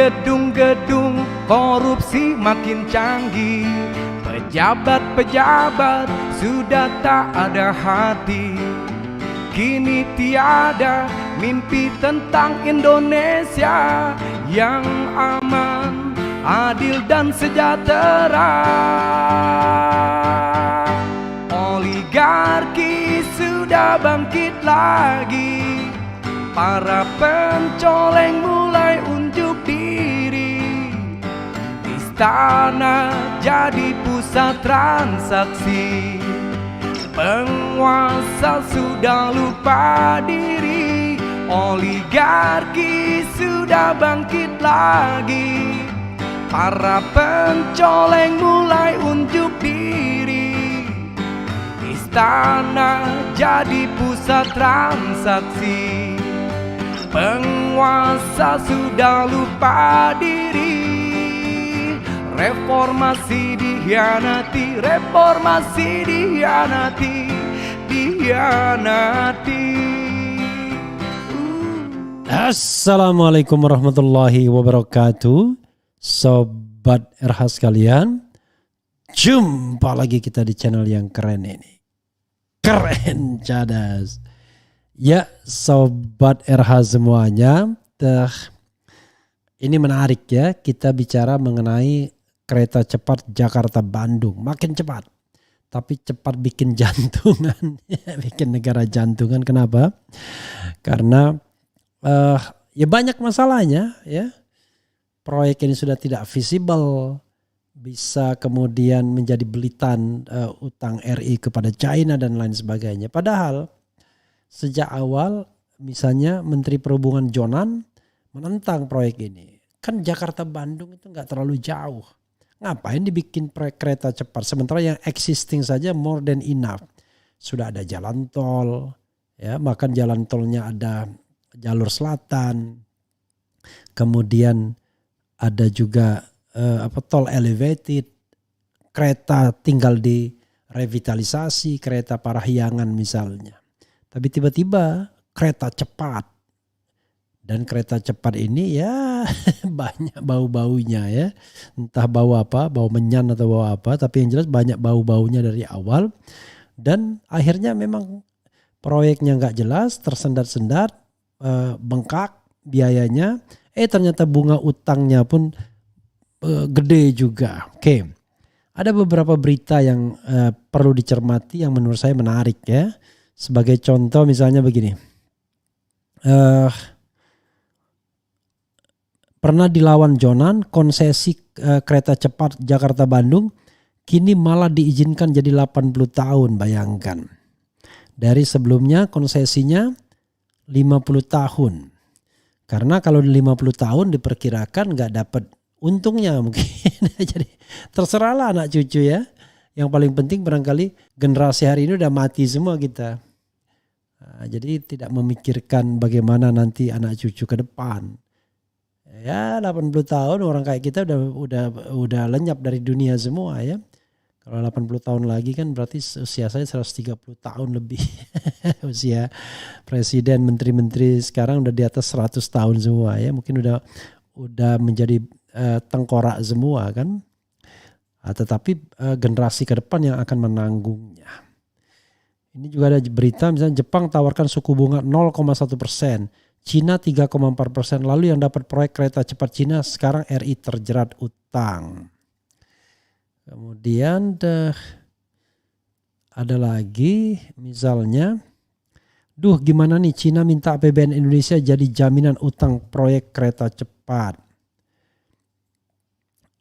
gedung-gedung korupsi makin canggih. Pejabat-pejabat sudah tak ada hati. Kini tiada mimpi tentang Indonesia yang aman, adil dan sejahtera. Oligarki sudah bangkit lagi. Para pencoleng mulai unjuk diri. Istana jadi pusat transaksi. Penguasa sudah lupa diri. Oligarki sudah bangkit lagi. Para pencoleng mulai unjuk diri. Istana jadi pusat transaksi. Penguasa sudah lupa diri. Reformasi dihianati, reformasi dihianati, dihianati. Assalamualaikum warahmatullahi wabarakatuh. Sobat RH sekalian, jumpa lagi kita di channel yang keren ini. Keren cadas. Ya, Sobat RH semuanya, ini menarik ya, kita bicara mengenai kereta cepat Jakarta-Bandung. Makin cepat, tapi cepat bikin jantungan, bikin negara jantungan. Kenapa? Karena ya banyak masalahnya ya. Proyek ini sudah tidak visible, bisa kemudian menjadi belitan utang RI kepada China dan lain sebagainya. Padahal sejak awal misalnya Menteri Perhubungan Jonan menentang proyek ini. Kan Jakarta-Bandung itu gak terlalu jauh. Ngapain dibikin proyek kereta cepat? Sementara yang existing saja more than enough. Sudah ada jalan tol, ya, bahkan jalan tolnya ada jalur selatan. Kemudian ada juga tol elevated. Kereta tinggal direvitalisasi, kereta Parahyangan misalnya. Tapi tiba-tiba kereta cepat. Dan kereta cepat ini ya banyak bau-baunya ya. Entah bau apa, bau menyan atau bau apa. Tapi yang jelas banyak bau-baunya dari awal. Dan akhirnya memang proyeknya gak jelas, tersendat-sendat, bengkak biayanya. Ternyata bunga utangnya pun gede juga. Oke. Ada beberapa berita yang perlu dicermati yang menurut saya menarik ya. Sebagai contoh misalnya begini. Pernah dilawan Jonan, konsesi kereta cepat Jakarta-Bandung kini malah diizinkan jadi 80 tahun, bayangkan. Dari sebelumnya konsesinya 50 tahun. Karena kalau 50 tahun diperkirakan gak dapat untungnya mungkin. Jadi terserahlah anak cucu ya. Yang paling penting barangkali generasi hari ini udah mati semua kita. Nah, jadi tidak memikirkan bagaimana nanti anak cucu ke depan. Ya 80 tahun orang kayak kita udah lenyap dari dunia semua ya. Kalau 80 tahun lagi kan berarti usia saya 130 tahun lebih. Usia presiden, menteri-menteri sekarang udah di atas 100 tahun semua ya. Mungkin udah menjadi tengkorak semua kan. Tetapi generasi ke depan yang akan menanggungnya. Ini juga ada berita misalnya Jepang tawarkan suku bunga 0,1%. Cina 3,4%. Lalu yang dapat proyek kereta cepat Cina sekarang RI terjerat utang. Kemudian ada lagi misalnya. Gimana nih Cina minta APBN Indonesia jadi jaminan utang proyek kereta cepat.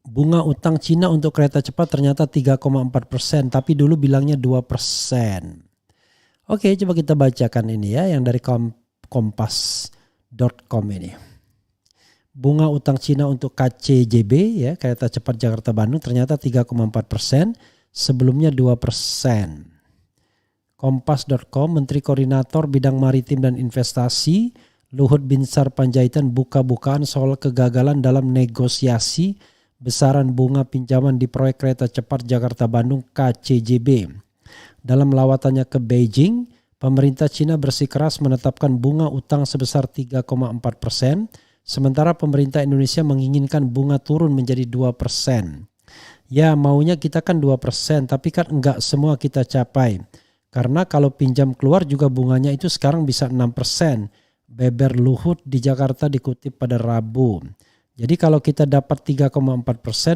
Bunga utang Cina untuk kereta cepat ternyata 3,4%. Tapi dulu bilangnya 2%. Oke, coba kita bacakan ini ya yang dari kompas.com ini. Bunga utang Cina untuk KCJB ya kereta cepat Jakarta Bandung ternyata 3,4%, sebelumnya 2%. Kompas.com, Menteri Koordinator Bidang Maritim dan Investasi Luhut Binsar Panjaitan buka-bukaan soal kegagalan dalam negosiasi besaran bunga pinjaman di proyek kereta cepat Jakarta Bandung KCJB. Dalam lawatannya ke Beijing, pemerintah Cina bersikeras menetapkan bunga utang sebesar 3,4% Sementara pemerintah Indonesia menginginkan bunga turun menjadi 2%. Ya maunya kita kan 2%, tapi kan enggak semua kita capai. Karena kalau pinjam keluar juga bunganya itu sekarang bisa 6%. Beber Luhut di Jakarta dikutip pada Rabu. Jadi kalau kita dapat 3,4%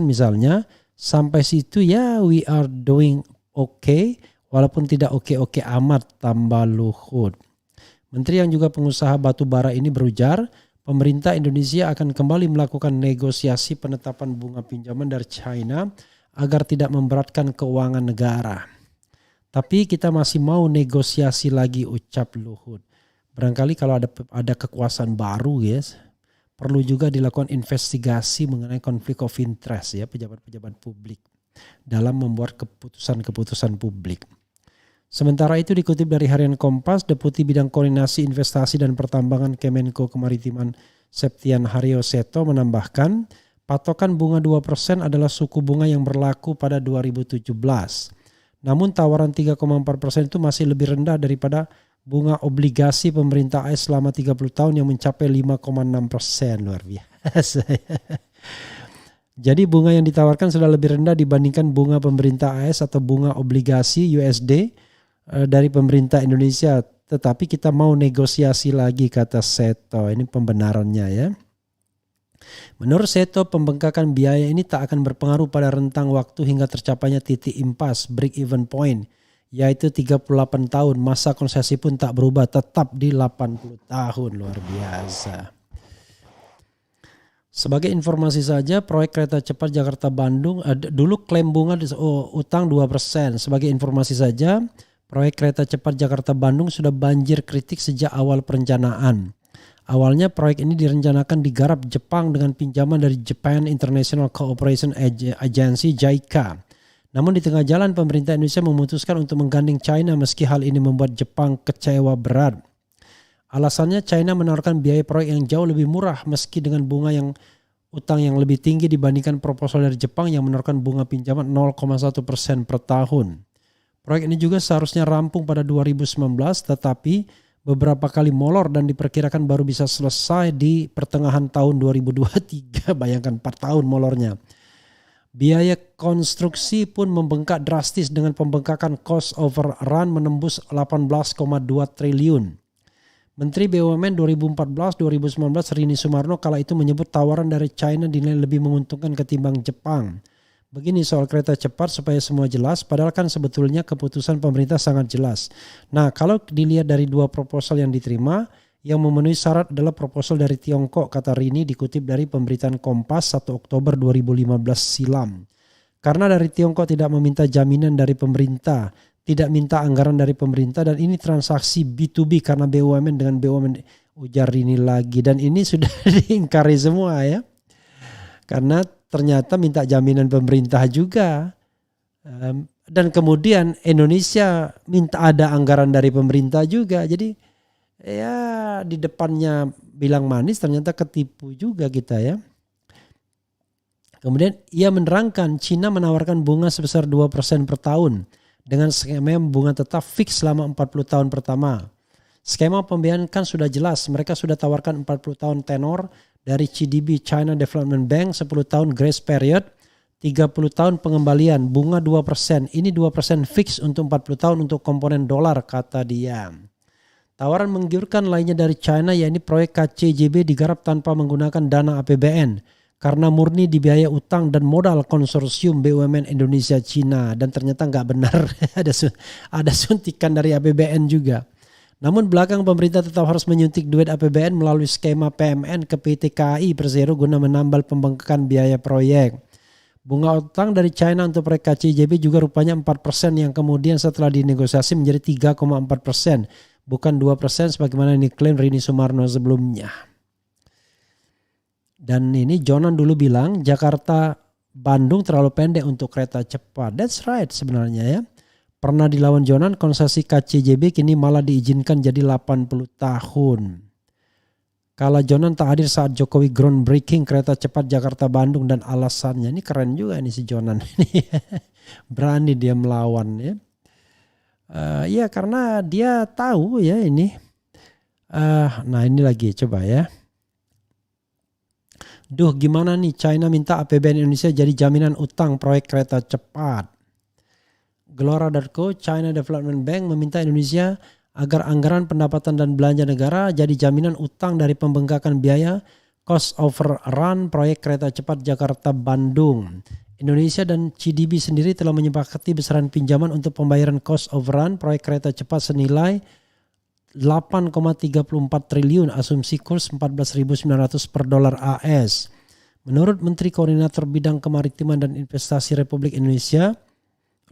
misalnya, sampai situ ya we are doing okay, walaupun tidak oke-oke amat, tambah Luhut. Menteri yang juga pengusaha batu bara ini berujar, pemerintah Indonesia akan kembali melakukan negosiasi penetapan bunga pinjaman dari China agar tidak memberatkan keuangan negara. Tapi kita masih mau negosiasi lagi, ucap Luhut. Barangkali kalau ada kekuasaan baru guys, perlu juga dilakukan investigasi mengenai konflik of interest ya pejabat-pejabat publik dalam membuat keputusan-keputusan publik. Sementara itu dikutip dari Harian Kompas, Deputi Bidang Koordinasi Investasi dan Pertambangan Kemenko Kemaritiman Septian Haryo Seto menambahkan, patokan bunga 2% adalah suku bunga yang berlaku pada 2017. Namun tawaran 3,4% itu masih lebih rendah daripada bunga obligasi pemerintah AS selama 30 tahun yang mencapai 5,6%. Luar biasa. Jadi bunga yang ditawarkan sudah lebih rendah dibandingkan bunga pemerintah AS atau bunga obligasi USD dari pemerintah Indonesia, tetapi kita mau negosiasi lagi, kata Seto. Ini pembenarannya ya. Menurut Seto, pembengkakan biaya ini tak akan berpengaruh pada rentang waktu hingga tercapainya titik impas break even point, yaitu 38 tahun. Masa konsesi pun tak berubah, tetap di 80 tahun. Luar biasa. Sebagai informasi saja, proyek kereta cepat Jakarta-Bandung dulu klaim bunga utang 2%. Sebagai informasi saja, proyek kereta cepat Jakarta-Bandung sudah banjir kritik sejak awal perencanaan. Awalnya proyek ini direncanakan digarap Jepang dengan pinjaman dari Japan International Cooperation Agency (JICA). Namun di tengah jalan pemerintah Indonesia memutuskan untuk menggandeng China meski hal ini membuat Jepang kecewa berat. Alasannya China menawarkan biaya proyek yang jauh lebih murah meski dengan bunga yang utang yang lebih tinggi dibandingkan proposal dari Jepang yang menawarkan bunga pinjaman 0,1% per tahun. Proyek ini juga seharusnya rampung pada 2019 tetapi beberapa kali molor dan diperkirakan baru bisa selesai di pertengahan tahun 2023. Bayangkan 4 tahun molornya. Biaya konstruksi pun membengkak drastis dengan pembengkakan cost overrun menembus 18,2 triliun. Menteri BUMN 2014-2019 Rini Sumarno kala itu menyebut tawaran dari China dinilai lebih menguntungkan ketimbang Jepang. Begini soal kereta cepat supaya semua jelas, padahal kan sebetulnya keputusan pemerintah sangat jelas. Nah kalau dilihat dari dua proposal yang diterima, yang memenuhi syarat adalah proposal dari Tiongkok, kata Rini dikutip dari pemberitaan Kompas 1 Oktober 2015 silam. Karena dari Tiongkok tidak meminta jaminan dari pemerintah, tidak minta anggaran dari pemerintah, dan ini transaksi B2B karena BUMN dengan BUMN, ujar Rini lagi. Dan ini sudah diingkari semua ya. Karena ternyata minta jaminan pemerintah juga. Dan kemudian Indonesia minta ada anggaran dari pemerintah juga. Jadi ya di depannya bilang manis ternyata ketipu juga kita ya. Kemudian ia menerangkan Cina menawarkan bunga sebesar 2% per tahun dengan skema bunga tetap fix selama 40 tahun pertama. Skema pembiayaan kan sudah jelas, mereka sudah tawarkan 40 tahun tenor dari CDB China Development Bank, 10 tahun grace period, 30 tahun pengembalian, bunga 2%. Ini 2% fix untuk 40 tahun untuk komponen dolar, kata dia. Tawaran menggiurkan lainnya dari China yakni proyek KCJB digarap tanpa menggunakan dana APBN karena murni dibiayai utang dan modal konsorsium BUMN Indonesia Cina, dan ternyata nggak benar. ada suntikan dari APBN juga. Namun belakang pemerintah tetap harus menyuntik duit APBN melalui skema PMN ke PT KAI Persero guna menambal pembengkakan biaya proyek. Bunga utang dari China untuk proyek KCJB juga rupanya 4% yang kemudian setelah dinegosiasi menjadi 3,4%. Bukan 2% sebagaimana diklaim Rini Sumarno sebelumnya. Dan ini Jonan dulu bilang Jakarta Bandung terlalu pendek untuk kereta cepat. That's right sebenarnya ya. Pernah dilawan Jonan, konsesi KCJB kini malah diizinkan jadi 80 tahun. Kala Jonan tak hadir saat Jokowi groundbreaking kereta cepat Jakarta Bandung dan alasannya. Ini keren juga nih si Jonan. Berani dia melawan ya. Ya karena dia tahu ya ini. Nah ini lagi coba ya. Duh, gimana nih, China minta APBN Indonesia jadi jaminan utang proyek kereta cepat. Gelora.co, China Development Bank meminta Indonesia agar anggaran pendapatan dan belanja negara jadi jaminan utang dari pembengkakan biaya cost overrun proyek kereta cepat Jakarta-Bandung. Indonesia dan CDB sendiri telah menyepakati besaran pinjaman untuk pembayaran cost overrun proyek kereta cepat senilai 8,34 triliun, asumsi kurs 14.900 per dolar AS. Menurut Menteri Koordinator Bidang Kemaritiman dan Investasi Republik Indonesia,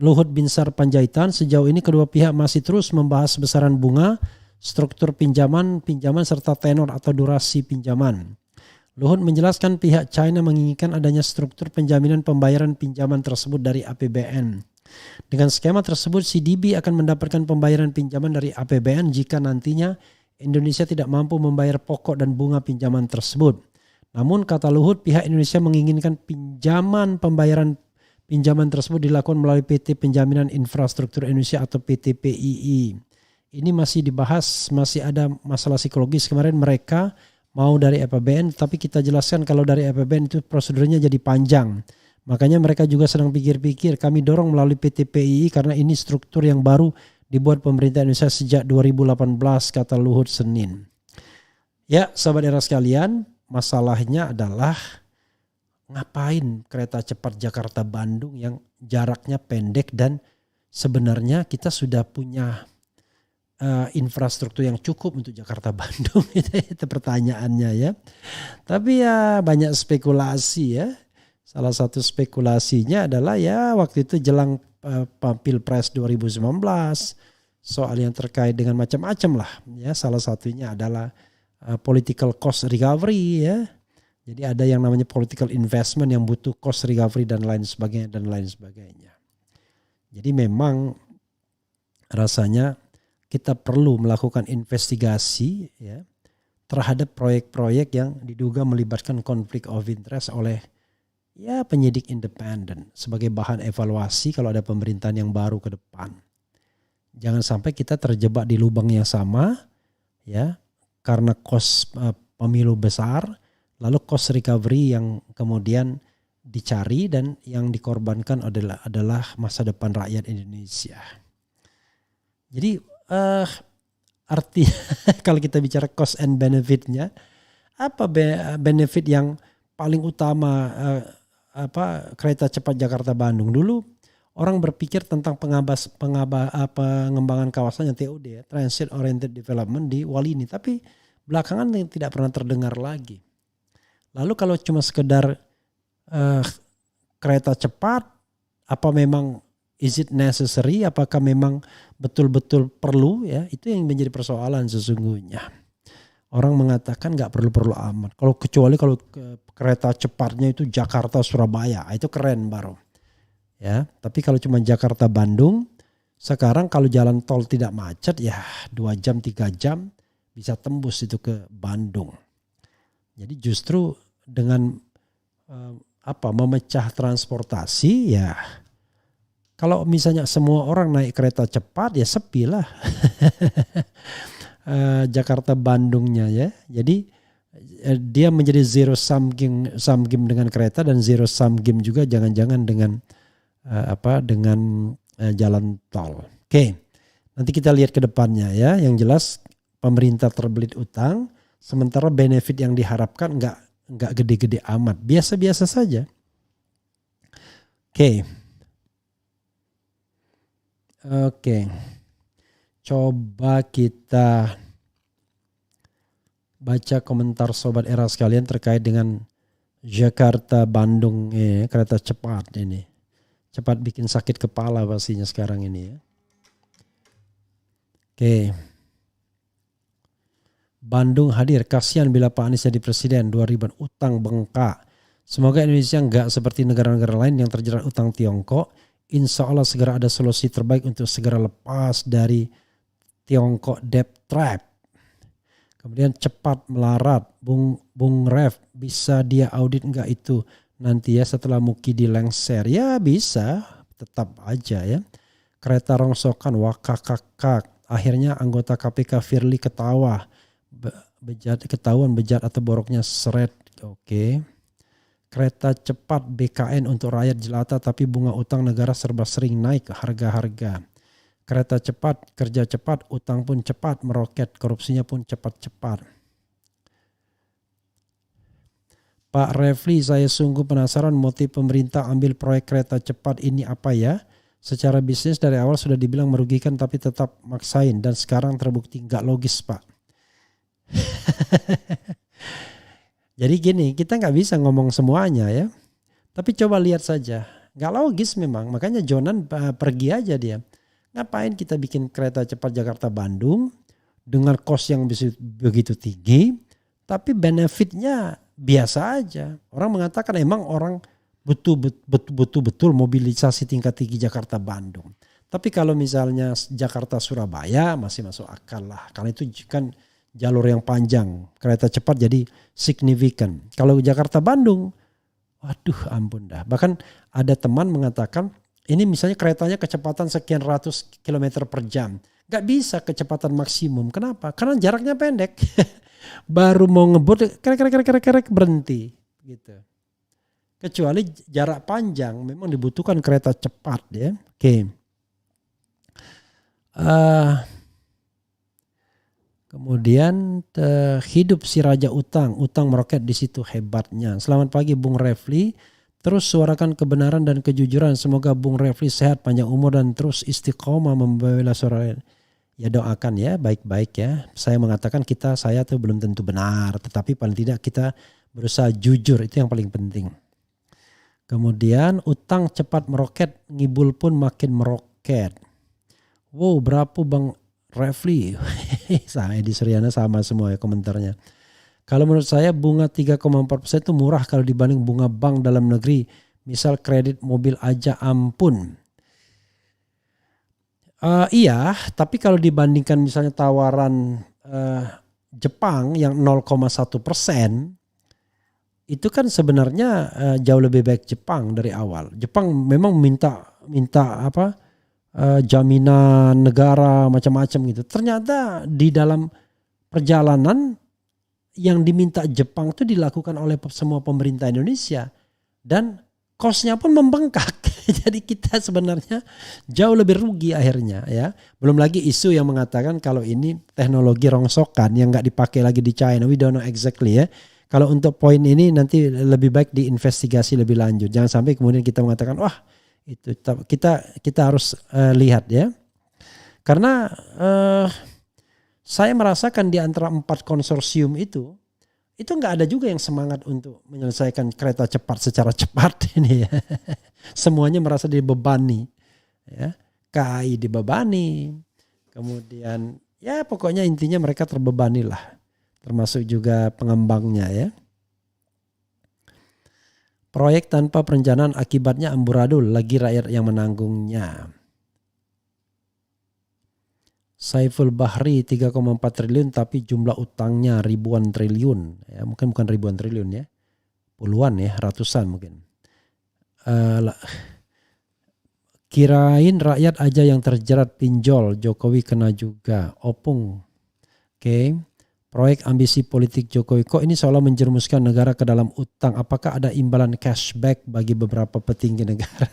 Luhut Binsar Panjaitan, sejauh ini kedua pihak masih terus membahas besaran bunga, struktur pinjaman serta tenor atau durasi pinjaman. Luhut menjelaskan pihak China menginginkan adanya struktur penjaminan pembayaran pinjaman tersebut dari APBN. Dengan skema tersebut, CDB akan mendapatkan pembayaran pinjaman dari APBN jika nantinya Indonesia tidak mampu membayar pokok dan bunga pinjaman tersebut. Namun kata Luhut, pihak Indonesia menginginkan pembayaran pinjaman tersebut dilakukan melalui PT Penjaminan Infrastruktur Indonesia atau PT PII. Ini masih dibahas, masih ada masalah psikologis. Kemarin mereka mau dari APBN, tapi kita jelaskan kalau dari APBN itu prosedurnya jadi panjang. Makanya mereka juga sedang pikir-pikir, kami dorong melalui PT PII karena ini struktur yang baru dibuat pemerintah Indonesia sejak 2018, kata Luhut Senin. Ya, sahabat era sekalian, masalahnya adalah ngapain kereta cepat Jakarta-Bandung yang jaraknya pendek dan sebenarnya kita sudah punya infrastruktur yang cukup untuk Jakarta-Bandung. Itu pertanyaannya ya. Tapi ya banyak spekulasi ya. Salah satu spekulasinya adalah ya waktu itu jelang Pilpres 2019 soal yang terkait dengan macam-macam lah ya. Salah satunya adalah political cost recovery ya. Jadi ada yang namanya political investment yang butuh cost recovery dan lain sebagainya. Jadi memang rasanya kita perlu melakukan investigasi ya terhadap proyek-proyek yang diduga melibatkan konflik of interest oleh ya penyidik independen sebagai bahan evaluasi kalau ada pemerintahan yang baru ke depan. Jangan sampai kita terjebak di lubang yang sama ya karena kos pemilu besar lalu cost recovery yang kemudian dicari dan yang dikorbankan adalah masa depan rakyat Indonesia. Jadi arti kalau kita bicara cost and benefitnya, apa benefit yang paling utama kereta cepat Jakarta-Bandung? Dulu orang berpikir tentang pengembangan kawasan yang TOD ya, Transit Oriented Development di Walini, tapi belakangan tidak pernah terdengar lagi. Lalu kalau cuma sekedar kereta cepat, apa memang is it necessary? Apakah memang betul-betul perlu ya? Itu yang menjadi persoalan sesungguhnya. Orang mengatakan nggak perlu-perlu amat. Kecuali kalau kereta cepatnya itu Jakarta Surabaya, itu keren baru. Ya, tapi kalau cuma Jakarta Bandung, sekarang kalau jalan tol tidak macet ya 2 jam 3 jam bisa tembus itu ke Bandung. Jadi justru dengan memecah transportasi ya. Kalau misalnya semua orang naik kereta cepat ya sepi lah. Jakarta Bandungnya ya. Jadi dia menjadi zero sum game dengan kereta dan zero sum game juga jangan-jangan dengan jalan tol. Oke. Nanti kita lihat ke depannya ya. Yang jelas pemerintah terbelit utang sementara benefit yang diharapkan enggak gede-gede amat. Biasa-biasa saja. Oke. Coba kita baca komentar sobat era sekalian terkait dengan Jakarta Bandung kereta cepat ini. Cepat bikin sakit kepala pastinya sekarang ini ya. Oke. Bandung hadir, kasihan bila Pak Anies jadi presiden, 2000 utang bengkak. Semoga Indonesia enggak seperti negara-negara lain yang terjerat utang Tiongkok. Insya Allah segera ada solusi terbaik untuk segera lepas dari Tiongkok debt trap. Kemudian cepat melarat, Bung Ref, bisa dia audit enggak itu nanti ya setelah Muki dilengser? Ya bisa, tetap aja ya. Kereta rongsokan, wakakakak. Akhirnya anggota KPK Firly ketahuan bejat atau boroknya seret. Oke. kereta cepat BKN untuk rakyat jelata tapi bunga utang negara serba sering naik harga-harga. Kereta cepat, kerja cepat, utang pun cepat meroket, korupsinya pun cepat-cepat. Pak Refli, saya sungguh penasaran motif pemerintah ambil proyek kereta cepat ini apa ya? Secara bisnis dari awal sudah dibilang merugikan tapi tetap maksain dan sekarang terbukti nggak logis, Pak. Jadi gini, kita nggak bisa ngomong semuanya ya. Tapi coba lihat saja, nggak logis memang. Makanya Jonan pergi aja dia. Ngapain kita bikin kereta cepat Jakarta-Bandung dengan kos yang begitu tinggi, tapi benefitnya biasa aja. Orang mengatakan emang orang betul-betul mobilisasi tingkat tinggi Jakarta-Bandung. Tapi kalau misalnya Jakarta-Surabaya masih masuk akal lah. Karena itu kan jalur yang panjang, kereta cepat jadi signifikan. Kalau Jakarta-Bandung, waduh ampun dah. Bahkan ada teman mengatakan ini misalnya keretanya kecepatan sekian ratus kilometer per jam. Gak bisa kecepatan maksimum. Kenapa? Karena jaraknya pendek. Baru mau ngebut kerek berhenti gitu. Kecuali jarak panjang memang dibutuhkan kereta cepat ya. Oke. Kemudian hidup si Raja Utang meroket di situ hebatnya. Selamat pagi Bung Refli. Terus suarakan kebenaran dan kejujuran. Semoga Bung Refli sehat, panjang umur dan terus istiqomah membela suara. Ya doakan ya, baik-baik ya. Saya mengatakan saya tuh belum tentu benar. Tetapi paling tidak kita berusaha jujur, itu yang paling penting. Kemudian utang cepat meroket, ngibul pun makin meroket. Wow, berapa Bang Refli? Saya di Suryana sama semua ya komentarnya. Kalau menurut saya bunga 3,4% itu murah kalau dibanding bunga bank dalam negeri. Misal kredit mobil aja ampun. Iya, tapi kalau dibandingkan misalnya tawaran Jepang yang 0,1%, itu kan sebenarnya jauh lebih baik Jepang dari awal. Jepang memang minta jaminan negara macam-macam gitu. Ternyata di dalam perjalanan yang diminta Jepang itu dilakukan oleh semua pemerintah Indonesia dan kosnya pun membengkak. Jadi kita sebenarnya jauh lebih rugi akhirnya ya. Belum lagi isu yang mengatakan kalau ini teknologi rongsokan yang nggak dipakai lagi di China. We don't know exactly ya. Kalau untuk poin ini nanti lebih baik diinvestigasi lebih lanjut. Jangan sampai kemudian kita mengatakan wah itu kita harus lihat ya. Karena saya merasakan di antara 4 konsorsium itu nggak ada juga yang semangat untuk menyelesaikan kereta cepat secara cepat ini ya. Semuanya merasa dibebani ya. KAI dibebani, kemudian ya pokoknya intinya mereka terbebani lah, termasuk juga pengembangnya ya. Proyek tanpa perencanaan akibatnya amburadul, lagi rakyat yang menanggungnya. Saiful Bahri 3,4 triliun tapi jumlah utangnya ribuan triliun. Ya, mungkin bukan ribuan triliun ya. Puluhan ya, ratusan mungkin. Kirain rakyat aja yang terjerat pinjol, Jokowi kena juga. Opung. Oke. Proyek ambisi politik Jokowi. Kok ini seolah menjerumuskan negara ke dalam utang? Apakah ada imbalan cashback bagi beberapa petinggi negara?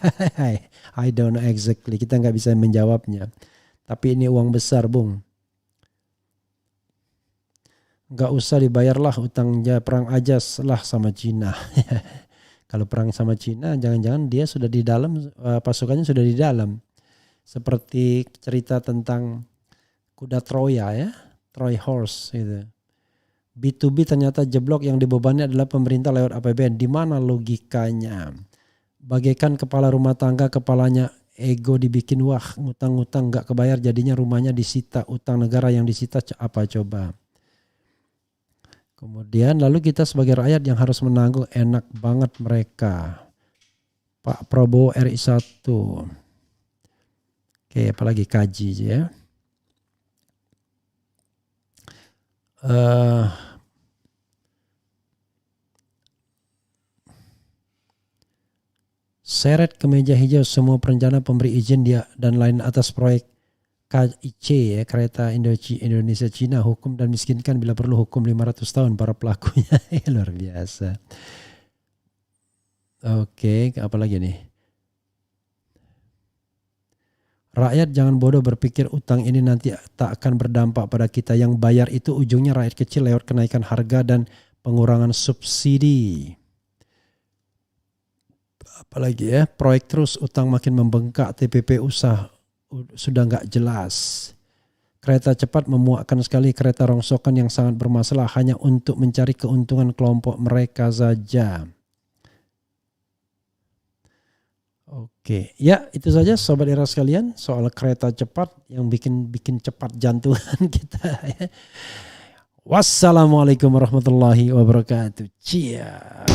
I don't know exactly. Kita nggak bisa menjawabnya. Tapi ini uang besar, Bung. Nggak usah dibayarlah utangnya, perang aja lah sama Cina. Kalau perang sama Cina, jangan-jangan dia sudah di dalam, pasukannya sudah di dalam. Seperti cerita tentang kuda Troya ya, Troy Horse gitu. B2B ternyata jeblok, yang dibebani adalah pemerintah lewat APBN. Di mana logikanya? Bagaikan kepala rumah tangga, kepalanya ego dibikin, wah ngutang-ngutang nggak kebayar, jadinya rumahnya disita, utang negara yang disita apa coba. Kemudian lalu kita sebagai rakyat yang harus menanggung, enak banget mereka. Pak Prabowo RI 1. Oke, apalagi kaji ya. Seret ke meja hijau semua perencana pemberi izin dia dan lain atas proyek KIC ya, kereta Indonesia Cina, hukum dan miskinkan bila perlu hukum 500 tahun para pelakunya. Luar biasa. Oke, apa lagi nih? Rakyat jangan bodoh berpikir utang ini nanti tak akan berdampak pada kita. Yang bayar itu ujungnya rakyat kecil lewat kenaikan harga dan pengurangan subsidi. Apalagi ya, proyek terus, utang makin membengkak, TPP usah sudah nggak jelas. Kereta cepat memuakkan sekali, kereta rongsokan yang sangat bermasalah hanya untuk mencari keuntungan kelompok mereka saja. Oke, ya itu saja Sobat Era sekalian soal kereta cepat yang bikin cepat jantungan kita. Ya. Wassalamualaikum warahmatullahi wabarakatuh. Cia.